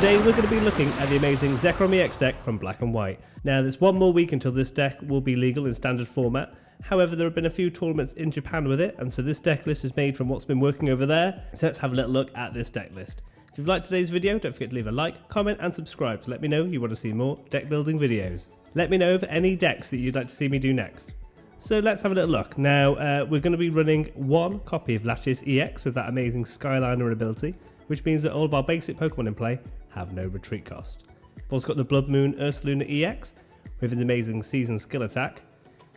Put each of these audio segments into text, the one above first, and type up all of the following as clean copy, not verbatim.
Today we're going to be looking at the amazing Zekrom EX deck from Black and White. Now there's one more week until this deck will be legal in standard format. However, there have been a few tournaments in Japan with it, and so this deck list is made from what's been working over there. So let's have a little look at this deck list. If you've liked today's video, don't forget to leave a like, comment and subscribe to let me know you want to see more deck building videos. Let me know of any decks that you'd like to see me do next. So let's have a little look. Now we're going to be running one copy of Latios EX with that amazing Skyliner ability, which means that all of our basic Pokemon in play have no retreat cost. We've also got the Blood Moon Ursaluna EX with his amazing Season Skill attack,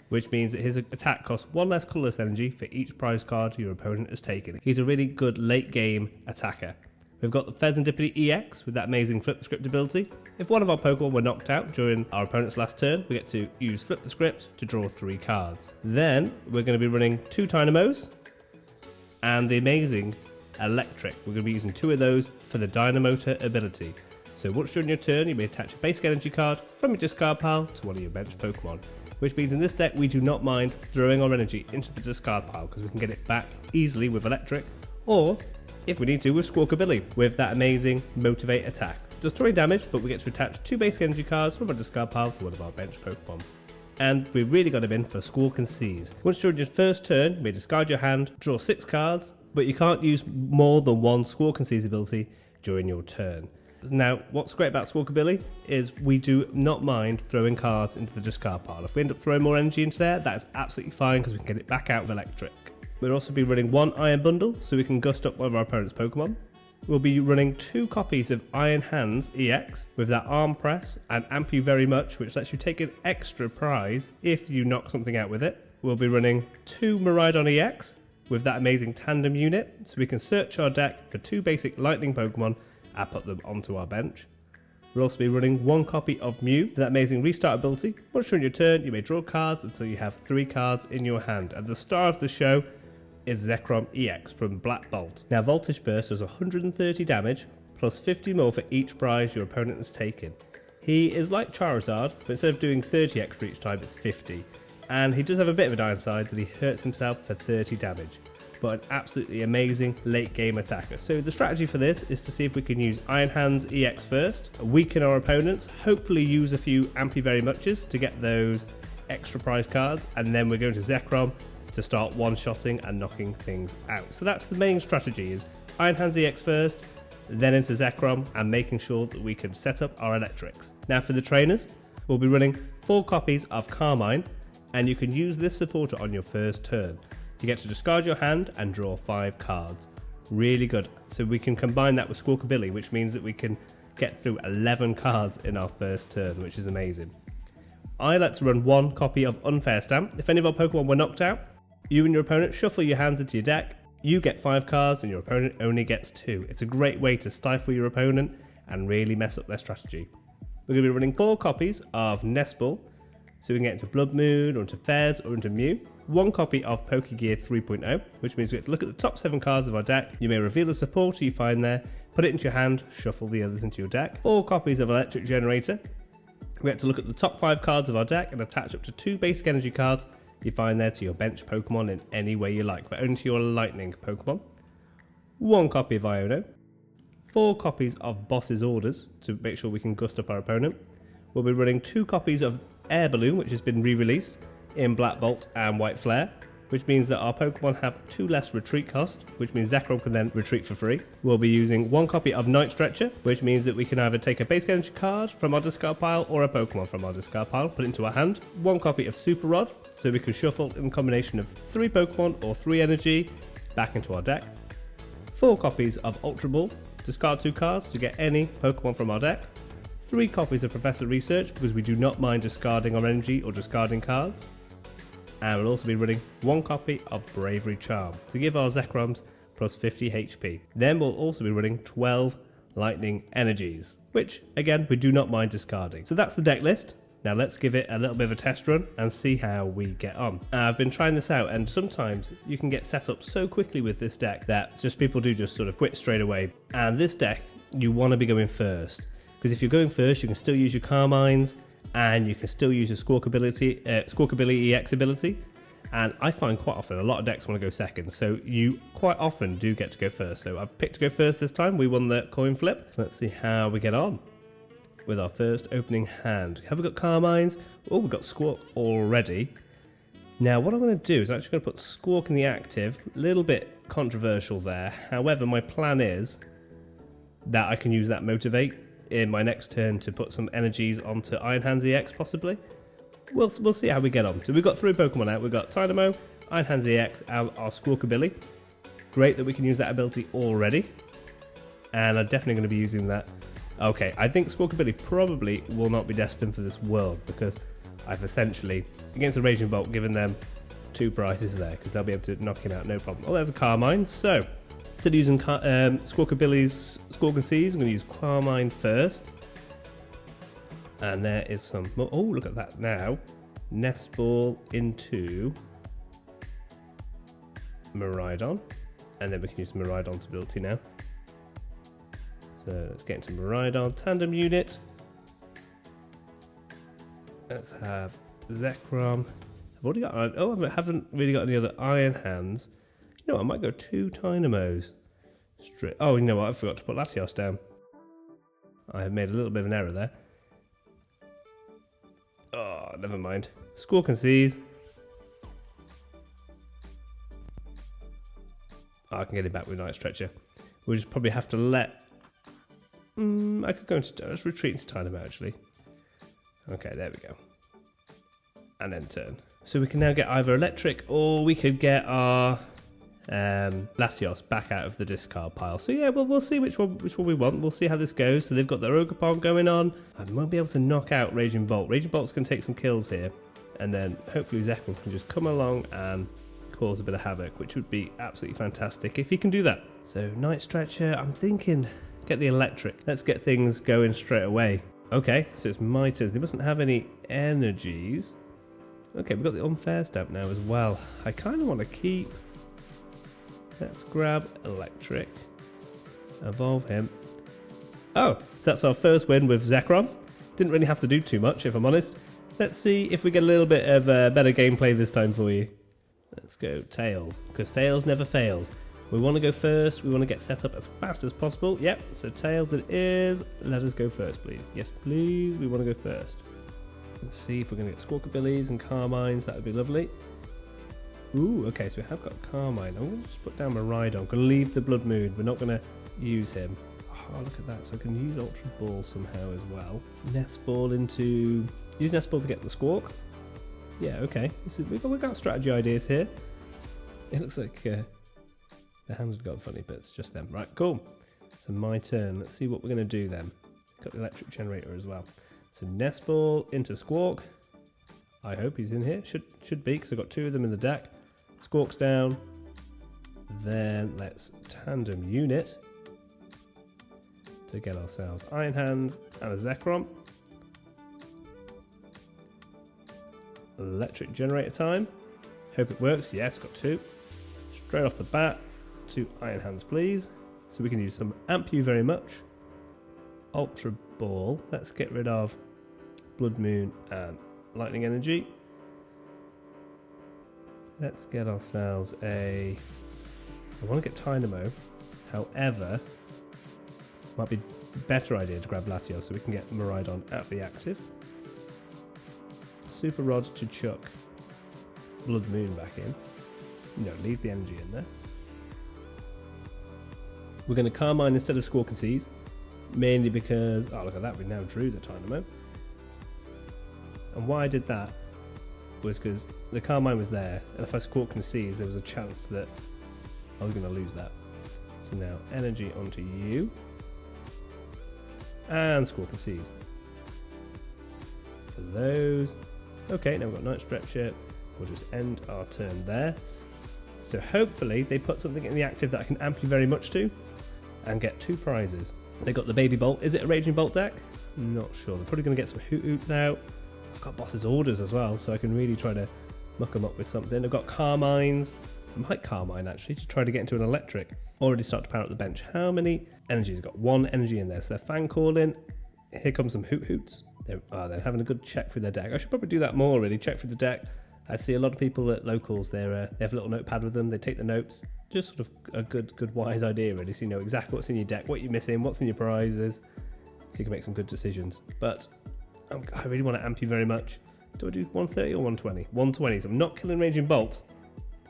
which means that his attack costs one less colourless energy for each prize card your opponent has taken. He's a really good late game attacker. We've got the Pheasantipity EX with that amazing Flip the Script ability. If one of our Pokemon were knocked out during our opponent's last turn, we get to use Flip the Script to draw 3 cards. Then we're going to be running 2 Dynamos and the amazing Eelektrik. We're going to be using 2 of those for the Dynamotor ability. So once during your turn, you may attach a basic energy card from your discard pile to one of your bench Pokemon. Which means in this deck we do not mind throwing our energy into the discard pile because we can get it back easily with Eelektrik, or if we need to with Squawkabilly with that amazing Motivate attack. Does 20 damage, but we get to attach 2 basic energy cards from our discard pile to one of our bench Pokemon. And we've really got him in for Squawk and Seize. Once during your first turn, you may discard your hand, draw 6 cards, but you can't use more than one Squawk and Seize ability during your turn. Now, what's great about Squawkabilly is we do not mind throwing cards into the discard pile. If we end up throwing more energy into there, that's absolutely fine because we can get it back out with Eelektrik. We'll also be running 1 Iron Bundle so we can gust up one of our opponent's Pokemon. We'll be running 2 copies of Iron Hands EX with that Arm Press and Amp You Very Much, which lets you take an extra prize if you knock something out with it. We'll be running 2 Miraidon EX with that amazing Tandem unit so we can search our deck for 2 basic Lightning Pokemon and put them onto our bench. We'll also be running 1 copy of Mew, that amazing restart ability. Once during your turn, you may draw cards until you have 3 cards in your hand. And the star of the show is Zekrom EX from Black Bolt. Now, Voltage Burst does 130 damage, plus 50 more for each prize your opponent has taken. He is like Charizard, but instead of doing 30 extra each time, it's 50. And he does have a bit of a downside that he hurts himself for 30 damage. But an absolutely amazing late game attacker. So the strategy for this is to see if we can use Iron Hands EX first, weaken our opponents, hopefully use a few Ampy Very Muches to get those extra prize cards, and then we're going to Zekrom to start one-shotting and knocking things out. So that's the main strategy, is Iron Hands EX first, then into Zekrom, and making sure that we can set up our Eelektriks. Now for the trainers, we'll be running 4 copies of Carmine, and you can use this supporter on your first turn. You get to discard your hand and draw 5 cards. Really good. So we can combine that with Squawkabilly, which means that we can get through 11 cards in our first turn, which is amazing. I like to run 1 copy of Unfair Stamp. If any of our Pokemon were knocked out, you and your opponent shuffle your hands into your deck. You get 5 cards and your opponent only gets 2. It's a great way to stifle your opponent and really mess up their strategy. We're going to be running 4 copies of Nestball, so we can get into Blood Moon or into Fairs or into Mew. 1 copy of Pokegear 3.0, which means we get to look at the top 7 cards of our deck. You may reveal a supporter you find there, put it into your hand, shuffle the others into your deck. 4 copies of Electric Generator. We get to look at the top 5 cards of our deck and attach up to 2 basic energy cards you find there to your bench Pokemon in any way you like, but only to your Lightning Pokemon. 1 copy of Iono. 4 copies of Boss's Orders to make sure we can gust up our opponent. We'll be running 2 copies of Air Balloon, which has been re-released in Black Bolt and White Flare, which means that our Pokemon have 2 less retreat cost, which means Zekrom can then retreat for free. We'll be using 1 copy of Night Stretcher, which means that we can either take a basic energy card from our discard pile or a Pokemon from our discard pile, put it into our hand. 1 copy of Super Rod, so we can shuffle in combination of 3 Pokemon or 3 energy back into our deck. 4 copies of Ultra Ball, discard 2 cards to get any Pokemon from our deck. 3 copies of Professor Research because we do not mind discarding our energy or discarding cards. And we'll also be running 1 copy of Bravery Charm to give our Zekroms plus 50 HP. Then we'll also be running 12 Lightning Energies, which again we do not mind discarding. So that's the deck list. Now let's give it a little bit of a test run and see how we get on. I've been trying this out, and sometimes you can get set up so quickly with this deck that people do just sort of quit straight away. And this deck, you want to be going first, because if you're going first, you can still use your Carmines, and you can still use your Squawkabilly EX ability, And I find quite often a lot of decks want to go second, so you quite often do get to go first. So I've picked to go first this time. We won the coin flip. Let's see how we get on with our first opening hand. Have we got Carmines? Oh, we've got Squawk already. Now, what I'm going to do is I'm actually going to put Squawk in the active. A little bit controversial there. However, my plan is that I can use that Motivate in my next turn to put some energies onto Iron Hands EX, possibly. We'll see how we get on. So we've got 3 Pokemon out. We've got Dynamo, Iron Hands EX, and our Squawkabilly. Great that we can use that ability already. And I'm definitely going to be using that. Okay, I think Squawkabilly probably will not be destined for this world because I've essentially, against a Raging Bolt, given them 2 prizes there because they'll be able to knock him out, no problem. Oh, there's a Carmine. So, instead of using Squawkabilly's Squawk and Seas, I'm going to use Carmine first. And there is some... Oh, look at that now. Nest Ball into Miraidon. And then we can use Miraidon's ability now. So let's get into Miraidon. Tandem unit. Let's have Zekrom. I've already got... Oh, I haven't really got any other Iron Hands. You know what, I might go 2 Dynamos. Oh, you know what, I forgot to put Latios down. I have made a little bit of an error there. Oh, never mind. Squawk and Seas. Oh, I can get it back with Night Stretcher. We'll just probably have to let... I could go into... Let's retreat into Dynamo, actually. Okay, there we go. And then turn. So we can now get either Eelektrik or we could get our Latios back out of the discard pile. So yeah, we'll see which one we want. We'll see how this goes. So they've got their Ogerpon going on. I won't be able to knock out Raging Bolt. Raging Bolt's going to take some kills here. And then hopefully Zekrom can just come along and cause a bit of havoc, which would be absolutely fantastic if he can do that. So Night Stretcher, I'm thinking get the Eelektrik. Let's get things going straight away. Okay, so it's my turn. They mustn't have any energies. Okay, we've got the Unfair Stamp now as well. I kind of want to keep... Let's grab Eelektrik. Evolve him. Oh, so that's our first win with Zekrom. Didn't really have to do too much, if I'm honest. Let's see if we get a little bit of better gameplay this time for you. Let's go Tails, because Tails never fails. We want to go first. We want to get set up as fast as possible. Yep, so Tails it is. Let us go first, please. Yes, please. We want to go first. Let's see if we're going to get Squawkabillies and Carmines. That would be lovely. Ooh, okay, so we have got Carmine. I'm going to just put down Miraidon. I'm going to leave the Blood Moon. We're not going to use him. Oh, look at that. So I can use Ultra Ball somehow as well. Nest Ball into... Use Nest Ball to get the Squawk. Yeah, okay. We've got strategy ideas here. It looks like the hands have got funny, but it's just them. Right, cool. So my turn. Let's see what we're going to do then. Got the Eelektrik generator as well. So Nest Ball into Squawk. I hope he's in here. Should be, because I've got 2 of them in the deck. Squawk's down. Then let's Tandem Unit to get ourselves Iron Hands and a Zekrom. Eelektrik generator time. Hope it works. Yes, got 2. Straight off the bat. 2 Iron Hands, please. So we can use some Amp You very much. Ultra Ball. Let's get rid of Blood Moon and Lightning Energy. Let's get ourselves a... I want to get Dynamo. However, might be a better idea to grab Latios so we can get Miraidon out of the active. Super Rod to chuck Blood Moon back in. No, leave the energy in there. We're going to Carmine instead of Squawk and Seas. Mainly because... Oh, look at that. We now drew the Dynamo. And why I did that was because the Carmine was there, and if I Squawk and Seas, there was a chance that I was going to lose that. So now, energy onto you. And Squawk and Seas. For those. Okay, now we've got Night Stretcher. We'll just end our turn there. So hopefully they put something in the active that I can amp you very much to and get 2 prizes. They got the Baby Bolt. Is it a Raging Bolt deck? Not sure. They're probably going to get some Hoot Hoots out. I've got Boss's Orders as well, so I can really try to muck them up with something. I've got Carmines. I might Carmine actually to try to get into an Eelektrik. Already start to power up the bench. How many energies? I've got 1 energy in there. So they're Fan Calling. Here comes some Hoot Hoots. They're having a good check through their deck. I should probably do that more really. Check through the deck. I see a lot of people at locals, they have a little notepad with them, they take the notes. Just sort of a good wise idea really, so you know exactly what's in your deck, what you're missing, what's in your prizes, so you can make some good decisions. But I really want to amp you very much. Do I do 130 or 120? 120, so I'm not killing Raging Bolt.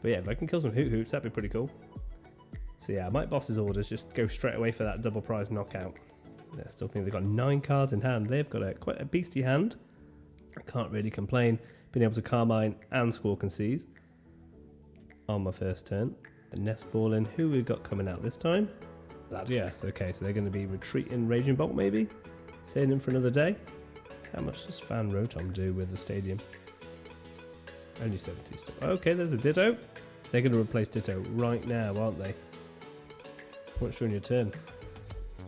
But yeah, if I can kill some Hoot Hoots, that'd be pretty cool. So yeah, I might boss's orders, just go straight away for that double prize knockout. I still think they've got 9 cards in hand. They've got quite a beastie hand. I can't really complain. Being able to Carmine and Squawk and Seize on my first turn. And Nest Ballin, who we've got coming out this time? Yes, okay, so they're going to be retreating Raging Bolt maybe? Staying in for another day? How much does Fan Rotom do with the stadium? Only 70 still. Okay, there's a Ditto. They're going to replace Ditto right now, aren't they? What's on your turn?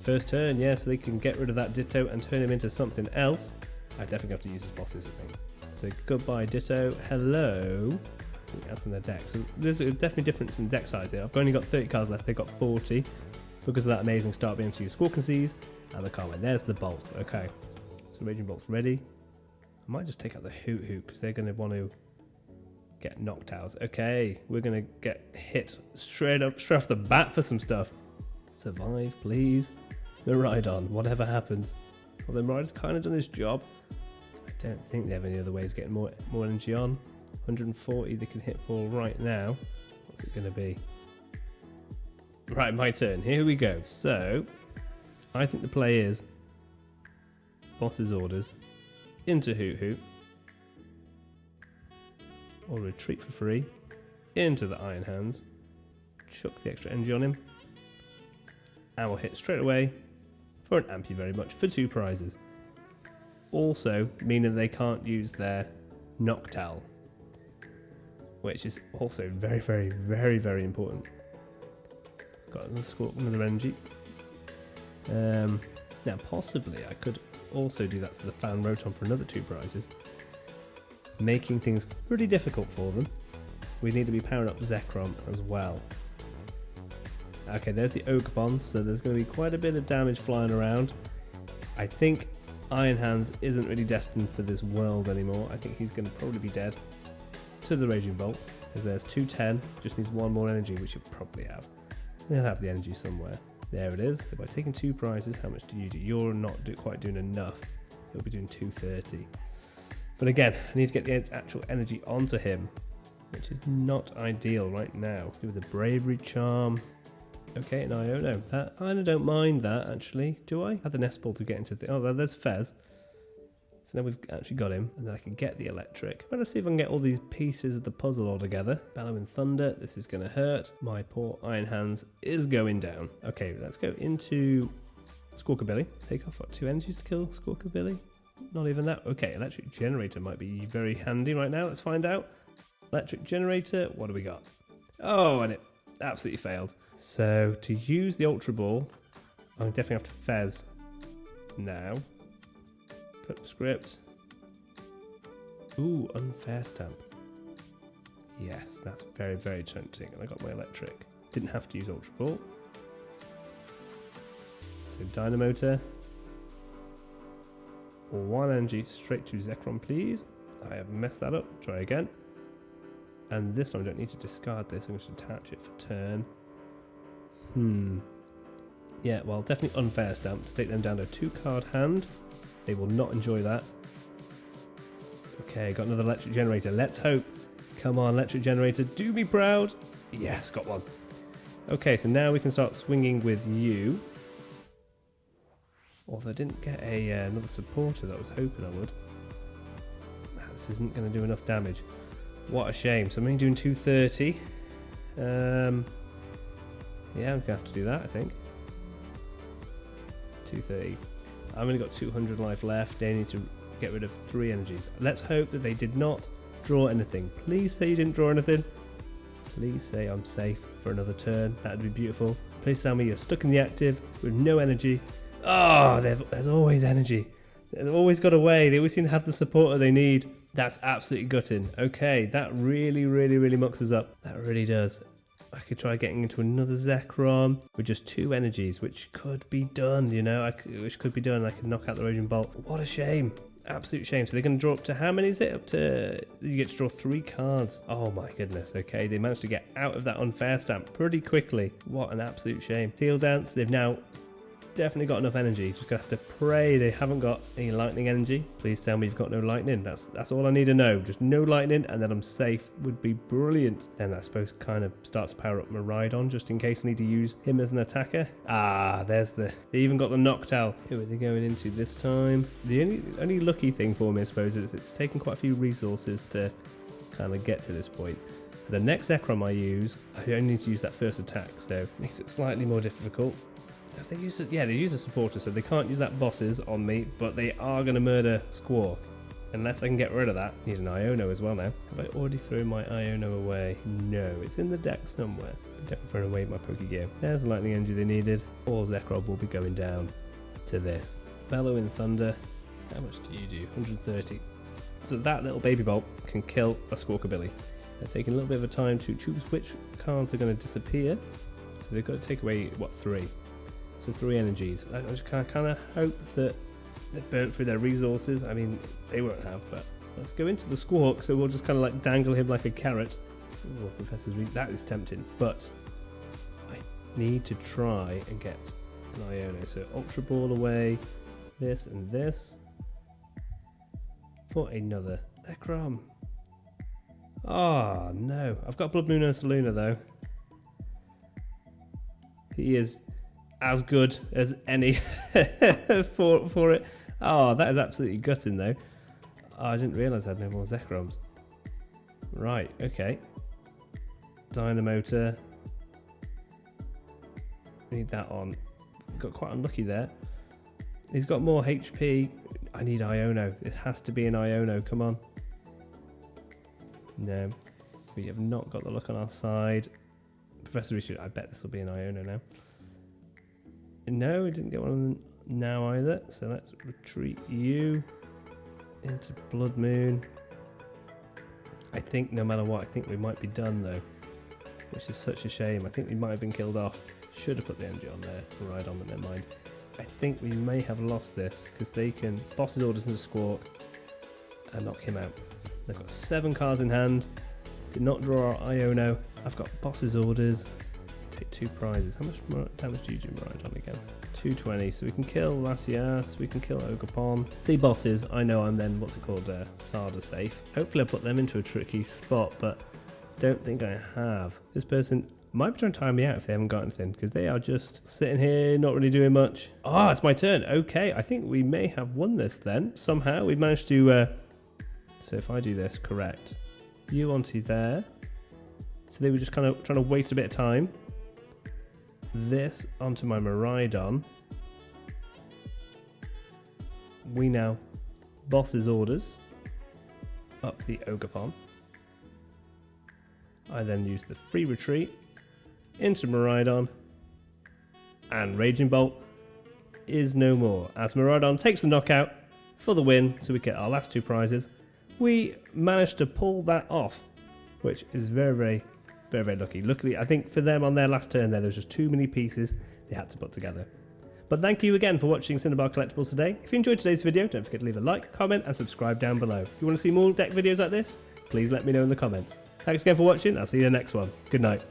First turn, yeah, so they can get rid of that Ditto and turn him into something else. I definitely have to use his bosses, I think. So goodbye, Ditto. Hello. Out from their deck. So there's definitely a difference in deck size here. I've only got 30 cards left. They've got 40 because of that amazing start being able to use Squawk and Seize and the Carmine. There's the Bolt. Okay. So Raging Bolt's ready. I might just take out the Hoot Hoot because they're going to want to get knocked out. Okay. We're going to get hit straight off the bat for some stuff. Survive, please. Miraidon, whatever happens. Although Miraidon's kind of done his job. I don't think they have any other ways of getting more energy on. 140 they can hit for right now. What's it going to be? Right, my turn. Here we go. So, I think the play is boss's orders into Hoot Hoot. Or retreat for free into the Iron Hands. Chuck the extra energy on him. And we'll hit straight away for an amp you very much for 2 prizes. Also, meaning they can't use their Noctowl, which is also very, very, very, very important. Got another Squawk, another energy. Now, possibly I could also do that to the Fan Rotom for another 2 prizes, making things pretty difficult for them. We need to be powering up Zekrom as well. Okay, there's the Oakbon, so there's going to be quite a bit of damage flying around. I think Iron Hands isn't really destined for this world anymore. I think he's going to probably be dead to the Raging Bolt, as there's 210, just needs 1 more energy, which you'll probably have. He'll have the energy somewhere. There it is. So by taking 2 prizes, how much do you do? You're not quite doing enough. You'll be doing 230. But again, I need to get the actual energy onto him, which is not ideal right now. Do the Bravery Charm. Okay, and Iono. That, I don't mind that, actually. Do I? I have the Nest Ball to get into the... Oh, there's Fez. So now we've actually got him, and then I can get the Eelektrik. I'm going to see if I can get all these pieces of the puzzle all together. Bellowing Thunder. This is going to hurt. My poor Iron Hands is going down. Okay, let's go into Squawkabilly. Take off, what, 2 energies to kill Squawkabilly? Not even that. Okay, Electric Generator might be very handy right now. Let's find out. Electric Generator. What do we got? Oh, and it absolutely failed. So to use the Ultra Ball, I'm definitely have to Fez now. Put the script. Ooh, Unfair Stamp. Yes, that's very, very tempting. And I got my Eelektrik. Didn't have to use Ultra Ball. So Dynamotor. 1 energy straight to Zekrom, please. I have messed that up. Try again. And this time I don't need to discard this. I'm going to attach it for turn. Yeah, well, definitely Unfair Stamp to take them down to a 2-card hand. They will not enjoy that. Okay, got another Electric Generator. Let's hope. Come on, Electric Generator. Do me proud. Yes, got one. Okay, so now we can start swinging with you. Although I didn't get another supporter that I was hoping I would. This isn't going to do enough damage. What a shame. So I'm only doing 230. Yeah, I'm going to have to do that, I think. 230. I've only got 200 life left. They need to get rid of 3 energies. Let's hope that they did not draw anything. Please say you didn't draw anything. Please say I'm safe for another turn. That would be beautiful. Please tell me you're stuck in the active with no energy. Oh, there's always energy. They've always got a way. They always seem to have the supporter they need. That's absolutely gutting. Okay, that really, really, really mucks us up. That really does. I could try getting into another Zekrom with just 2 energies, which could be done, you know, which could be done. I could knock out the Raging Bolt. What a shame. Absolute shame. So they're going to draw up to, how many is it? Up to, you get to draw 3 cards. Oh my goodness. Okay, they managed to get out of that unfair stamp pretty quickly. What an absolute shame. Steel Dance, they've now definitely got enough energy. Just gonna have to pray they haven't got any lightning energy. Please tell me you've got no lightning. That's all I need to know. Just no lightning, and then I'm safe. Would be brilliant. Then I suppose kind of start to power up Miraidon just in case I need to use him as an attacker. Ah, there's the. They even got the Noctowl. Who are they going into this time? The only lucky thing for me, I suppose, is it's taken quite a few resources to kind of get to this point. For the next Zekrom I use, I only need to use that first attack, so it makes it slightly more difficult. If they use it, yeah, they use a supporter, so they can't use that bosses on me, but they are going to murder Squawk. Unless I can get rid of that. Need an Iono as well now. Have I already thrown my Iono away? No, it's in the deck somewhere. Don't throw away my Pokegear. There's the lightning energy they needed. All Zekrom will be going down to this. Bellowing Thunder. How much do you do? 130. So that little baby bolt can kill a Squawkabilly. They're taking a little bit of a time to choose which cards are going to disappear. So they've got to take away, what, 3? So 3 energies. I just kind of hope that they burnt through their resources. I mean, they won't have, but let's go into the Squawk. So we'll just kind of like dangle him like a carrot. Oh, Professor's Reach. That is tempting. But I need to try and get an Iono. So Ultra Ball away. This and this. For another Zekrom. Oh, no. I've got Blood Moon Ursaluna, though. He is as good as any for it. Oh, that is absolutely gutting though. Oh, I didn't realise I had no more Zekroms. Right, okay. Dynamotor. Need that on. Got quite unlucky there. He's got more HP. I need Iono. It has to be an Iono. Come on. No. We have not got the luck on our side. Professor Richard, I bet this will be an Iono now. No, we didn't get one now either. So let's retreat you into Blood Moon. I think no matter what, I think we might be done though, which is such a shame. I think we might have been killed off. Should have put the energy on there. Right on, but never mind. I think we may have lost this because they can boss's orders into Squawk and knock him out. They've got 7 cards in hand. Did not draw our Iono. I've got boss's orders. Take 2 prizes. How much more damage do you do Miraidon again? 220. So we can kill Latias, we can kill Ogerpon. The bosses, I know I'm then, what's it called, Sada safe. Hopefully I put them into a tricky spot, but don't think I have. This person might be trying to time me out if they haven't got anything, because they are just sitting here, not really doing much. Ah, it's my turn. Okay, I think we may have won this then. Somehow we've managed to, so if I do this correct, you onto there. So they were just kind of trying to waste a bit of time. This onto my Miraidon. We now boss's orders up the Ogerpon. I then use the free retreat into Miraidon, and Raging Bolt is no more as Miraidon takes the knockout for the win. So we get our last 2 prizes. We managed to pull that off, which is very lucky. Luckily, I think for them on their last turn there was just too many pieces they had to put together. But thank you again for watching Cinnabar Collectibles today. If you enjoyed today's video, don't forget to leave a like, comment and subscribe down below. If you want to see more deck videos like this, please let me know in the comments. Thanks again for watching. I'll see you in the next one. Good night.